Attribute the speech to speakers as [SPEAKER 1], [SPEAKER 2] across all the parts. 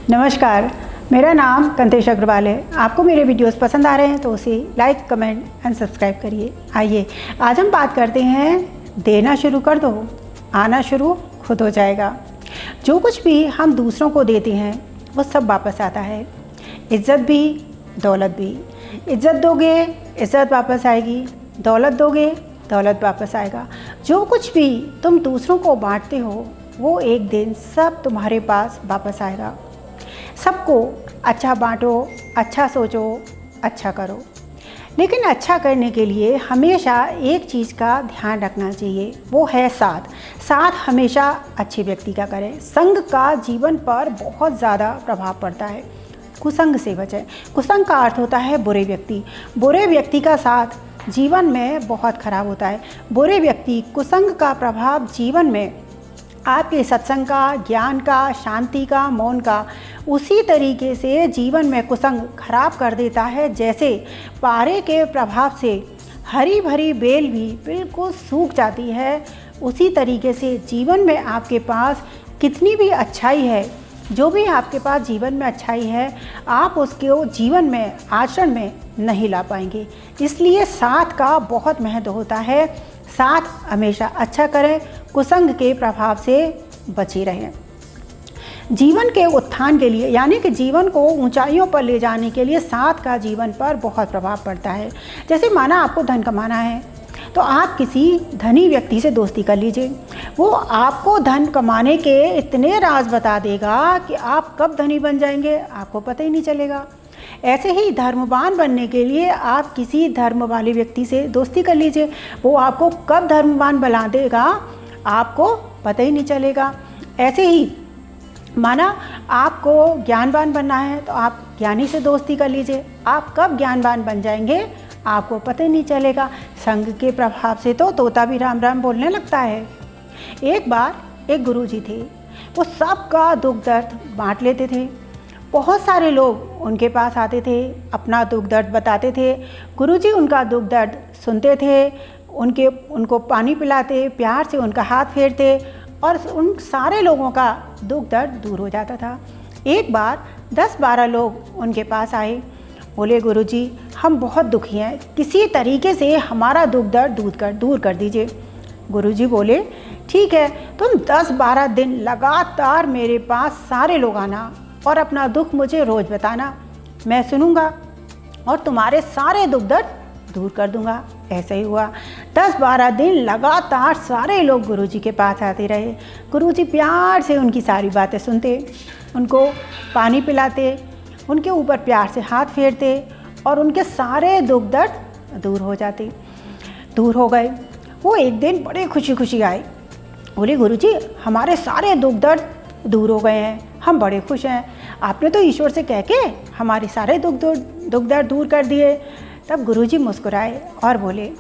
[SPEAKER 1] नमस्कार, मेरा नाम कंतेश अग्रवाल है। आपको मेरे वीडियोस पसंद आ रहे हैं तो उसे लाइक, कमेंट एंड सब्सक्राइब करिए। आइए आज हम बात करते हैं देना शुरू कर दो, आना शुरू खुद हो जाएगा। जो कुछ भी हम दूसरों को देते हैं वो सब वापस आता है। इज़्ज़त भी, दौलत भी। इज़्ज़त दोगे, इज़्ज़त वापस आएगी। दौलत दोगे, दौलत वापस आएगा। जो कुछ भी तुम दूसरों को बांटते हो वो एक दिन सब तुम्हारे पास वापस आएगा। सबको अच्छा बांटो, अच्छा सोचो, अच्छा करो। लेकिन अच्छा करने के लिए हमेशा एक चीज़ का ध्यान रखना चाहिए, वो है साथ। साथ हमेशा अच्छे व्यक्ति का करें। संग का जीवन पर बहुत ज़्यादा प्रभाव पड़ता है। कुसंग से बचें। कुसंग का अर्थ होता है बुरे व्यक्ति। बुरे व्यक्ति का साथ जीवन में बहुत खराब होता है। बुरे व्यक्ति, कुसंग का प्रभाव जीवन में आपके सत्संग का, ज्ञान का, शांति का, मौन का उसी तरीके से जीवन में कुसंग खराब कर देता है जैसे पारे के प्रभाव से हरी भरी बेल भी बिल्कुल सूख जाती है। उसी तरीके से जीवन में आपके पास कितनी भी अच्छाई है, जो भी आपके पास जीवन में अच्छाई है, आप उसको जीवन में, आचरण में नहीं ला पाएंगे। इसलिए साथ का बहुत महत्व होता है। साथ हमेशा अच्छा करें, कुसंग के प्रभाव से बचे रहें। जीवन के उत्थान के लिए, यानी कि जीवन को ऊंचाइयों पर ले जाने के लिए साथ का जीवन पर बहुत प्रभाव पड़ता है। जैसे माना आपको धन कमाना है तो आप किसी धनी व्यक्ति से दोस्ती कर लीजिए। वो आपको धन कमाने के इतने राज बता देगा कि आप कब धनी बन जाएंगे आपको पता ही नहीं चलेगा। ऐसे ही धर्मवान बनने के लिए आप किसी धर्म वाले व्यक्ति से दोस्ती कर लीजिए। वो आपको कब धर्मवान बना देगा आपको पता ही नहीं चलेगा। ऐसे ही माना आपको ज्ञानवान बनना है तो आप ज्ञानी से दोस्ती कर लीजिए। आप कब ज्ञानवान बन जाएंगे आपको पता ही नहीं चलेगा। संग के प्रभाव से तो तोता भी राम राम बोलने लगता है। एक बार एक गुरुजी थे, वो सबका दुख दर्द बांट लेते थे। बहुत सारे लोग उनके पास आते थे, अपना दुख दर्द बताते थे। गुरुजी उनका दुख दर्द सुनते थे, उनको पानी पिलाते, प्यार से उनका हाथ फेरते और उन सारे लोगों का दुख दर्द दूर हो जाता था। एक बार 10-12 लोग उनके पास आए, बोले गुरुजी हम बहुत दुखी हैं, किसी तरीके से हमारा दुख दर्द दूर कर दीजिए। गुरुजी बोले ठीक है, तुम 10-12 दिन लगातार मेरे पास सारे लोग आना और अपना दुख मुझे रोज़ बताना, मैं सुनूंगा और तुम्हारे सारे दुख दर्द दूर कर दूंगा। ऐसा ही हुआ। 10-12 दिन लगातार सारे लोग गुरुजी के पास आते रहे। गुरुजी प्यार से उनकी सारी बातें सुनते, उनको पानी पिलाते, उनके ऊपर प्यार से हाथ फेरते और उनके सारे दुख दर्द दूर हो गए। वो एक दिन बड़े खुशी खुशी आए, बोले गुरुजी हमारे सारे दुख दर्द दूर हो गए हैं, हम बड़े खुश हैं। आपने तो ईश्वर से कह के हमारे सारे दुख दर्द दूर कर दिए। तब गुरुजी मुस्कुराए और बोले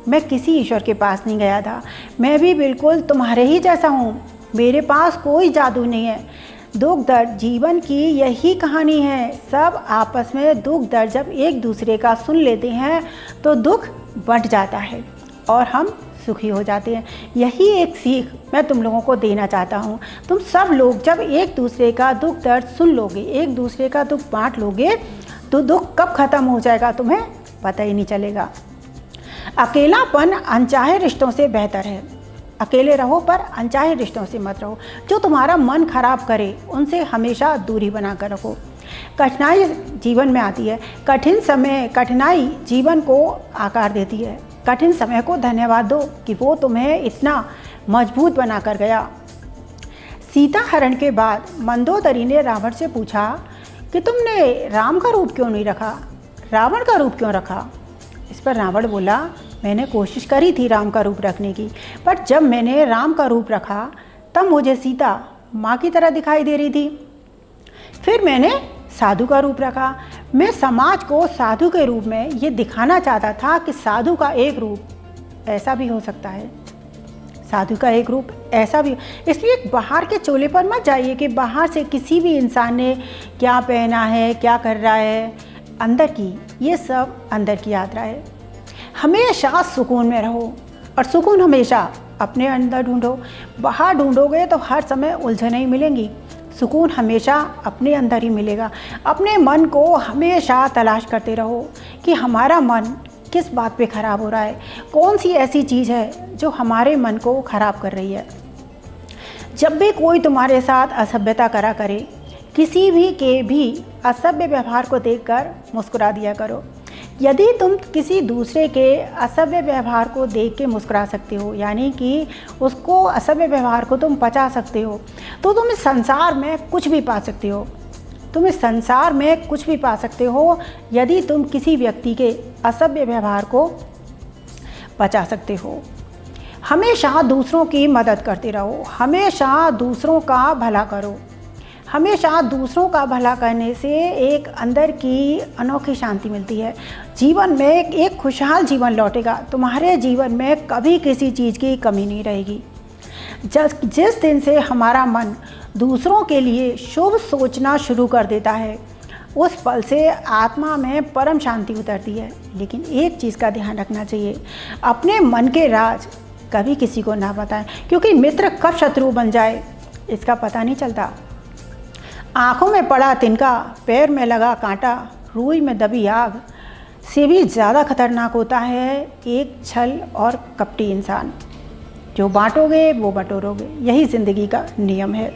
[SPEAKER 1] मैं किसी ईश्वर के पास नहीं गया था, मैं भी बिल्कुल तुम्हारे ही जैसा हूँ, मेरे पास कोई जादू नहीं है। दुख दर्द जीवन की यही कहानी है। सब आपस में दुख दर्द जब एक दूसरे का सुन लेते हैं तो दुख बंट जाता है और हम सुखी हो जाते हैं। यही एक सीख मैं तुम लोगों को देना चाहता हूँ। तुम सब लोग जब एक दूसरे का दुख दर्द सुन लोगे, एक दूसरे का दुख बांट लोगे तो दुख कब खत्म हो जाएगा तुम्हें पता ही नहीं चलेगा। अकेलापन अनचाहे रिश्तों से बेहतर है। अकेले रहो पर अनचाहे रिश्तों से मत रहो। जो तुम्हारा मन खराब करे उनसे हमेशा दूरी बना कर रखो। कठिनाई जीवन में आती है, कठिनाई जीवन को आकार देती है। कठिन समय को धन्यवाद दो कि वो तुम्हें इतना मजबूत बना कर गया। सीता हरण के बाद मंदोदरी ने रावण से पूछा कि तुमने राम का रूप क्यों नहीं रखा, रावण का रूप क्यों रखा। इस पर रावण बोला मैंने कोशिश करी थी राम का रूप रखने की, पर जब मैंने राम का रूप रखा तब मुझे सीता माँ की तरह दिखाई दे रही थी। फिर मैंने साधु का रूप रखा। मैं समाज को साधु के रूप में ये दिखाना चाहता था कि साधु का एक रूप ऐसा भी हो सकता है, साधु का एक रूप ऐसा भी। इसलिए बाहर के चोले पर मत जाइए कि बाहर से किसी भी इंसान ने क्या पहना है, क्या कर रहा है। अंदर की, ये सब अंदर की यात्रा है। हमेशा सुकून में रहो और सुकून हमेशा अपने अंदर ढूंढो। बाहर ढूंढोगे तो हर समय उलझनें ही मिलेंगी। सुकून हमेशा अपने अंदर ही मिलेगा। अपने मन को हमेशा तलाश करते रहो कि हमारा मन किस बात पे ख़राब हो रहा है, कौन सी ऐसी चीज़ है जो हमारे मन को ख़राब कर रही है। जब भी कोई तुम्हारे साथ असभ्यता करा करे, किसी भी के भी असभ्य व्यवहार को देखकर मुस्कुरा दिया करो। यदि तुम किसी दूसरे के असभ्य व्यवहार को देख के मुस्कुरा सकते हो, यानी कि उसको असभ्य व्यवहार को तुम पचा सकते हो, तो तुम इस संसार में कुछ भी पा सकते हो। तुम इस संसार में कुछ भी पा सकते हो यदि तुम किसी व्यक्ति के असभ्य व्यवहार को पचा सकते हो। हमेशा दूसरों की मदद करते रहो, हमेशा दूसरों का भला करो। हमेशा दूसरों का भला करने से एक अंदर की अनोखी शांति मिलती है। जीवन में एक खुशहाल जीवन लौटेगा। तुम्हारे जीवन में कभी किसी चीज़ की कमी नहीं रहेगी। जिस दिन से हमारा मन दूसरों के लिए शुभ सोचना शुरू कर देता है, उस पल से आत्मा में परम शांति उतरती है। लेकिन एक चीज़ का ध्यान रखना चाहिए, अपने मन के राज कभी किसी को ना बताएं, क्योंकि मित्र कब शत्रु बन जाए इसका पता नहीं चलता। आँखों में पड़ा तिनका, पैर में लगा कांटा, रूई में दबी आग से भी ज़्यादा खतरनाक होता है एक छल और कपटी इंसान। जो बांटोगे वो बटोरोगे, यही ज़िंदगी का नियम है।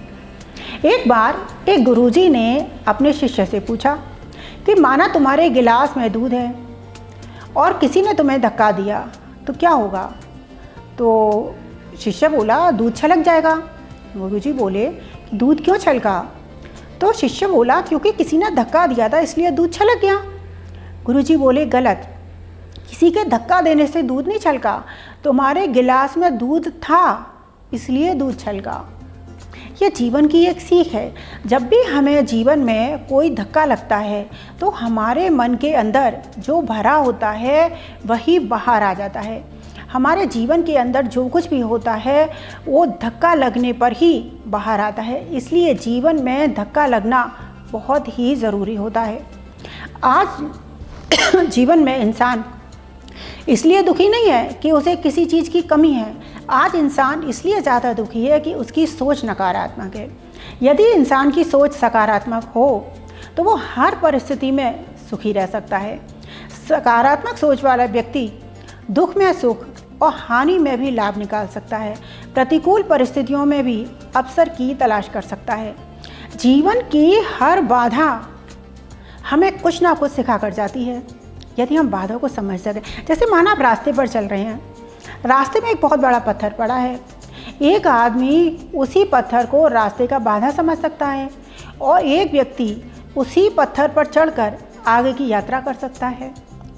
[SPEAKER 1] एक बार एक गुरुजी ने अपने शिष्य से पूछा कि माना तुम्हारे गिलास में दूध है और किसी ने तुम्हें धक्का दिया तो क्या होगा? तो शिष्य बोला, दूध छलक जाएगा। गुरुजी बोले, दूध क्यों छलका? तो शिष्य बोला, क्योंकि किसी ने धक्का दिया था इसलिए दूध छलक गया। गुरुजी बोले, गलत, किसी के धक्का देने से दूध नहीं छलका, तुम्हारे गिलास में दूध था इसलिए दूध छलका। ये जीवन की एक सीख है। जब भी हमें जीवन में कोई धक्का लगता है तो हमारे मन के अंदर जो भरा होता है वही बाहर आ जाता है। हमारे जीवन के अंदर जो कुछ भी होता है वो धक्का लगने पर ही बाहर आता है। इसलिए जीवन में धक्का लगना बहुत ही ज़रूरी होता है। आज जीवन में इंसान इसलिए दुखी नहीं है कि उसे किसी चीज़ की कमी है। आज इंसान इसलिए ज़्यादा दुखी है कि उसकी सोच नकारात्मक है। यदि इंसान की सोच सकारात्मक हो तो वो हर परिस्थिति में सुखी रह सकता है। सकारात्मक सोच वाला व्यक्ति दुख में सुख और हानि में भी लाभ निकाल सकता है। प्रतिकूल परिस्थितियों में भी अवसर की तलाश कर सकता है। जीवन की हर बाधा हमें कुछ ना कुछ सिखा कर जाती है यदि हम बाधा को समझ सकें। जैसे माना आप रास्ते पर चल रहे हैं, रास्ते में एक बहुत बड़ा पत्थर पड़ा है। एक आदमी उसी पत्थर को रास्ते का बाधा समझ सकता है और एक व्यक्ति उसी पत्थर पर चढ़कर आगे की यात्रा कर सकता है।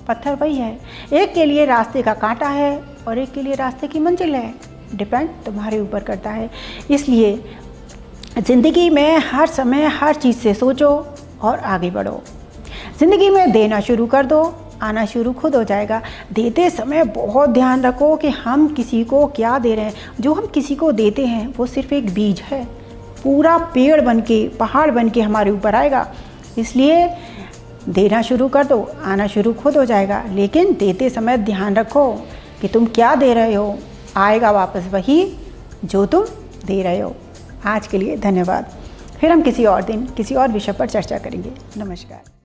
[SPEAKER 1] पत्थर वही है, एक के लिए रास्ते का कांटा है और एक के लिए रास्ते की मंजिल है। डिपेंड तुम्हारे ऊपर करता है। इसलिए ज़िंदगी में हर समय हर चीज़ से सोचो और आगे बढ़ो। ज़िंदगी में देना शुरू कर दो, आना शुरू खुद हो जाएगा। देते समय बहुत ध्यान रखो कि हम किसी को क्या दे रहे हैं। जो हम किसी को देते हैं वो सिर्फ एक बीज है, पूरा पेड़ बन के, पहाड़ बन के हमारे ऊपर आएगा। इसलिए देना शुरू कर दो, आना शुरू खुद हो जाएगा। लेकिन देते समय ध्यान रखो कि तुम क्या दे रहे हो, आएगा वापस वही जो तुम दे रहे हो। आज के लिए धन्यवाद। फिर हम किसी और दिन किसी और विषय पर चर्चा करेंगे। नमस्कार।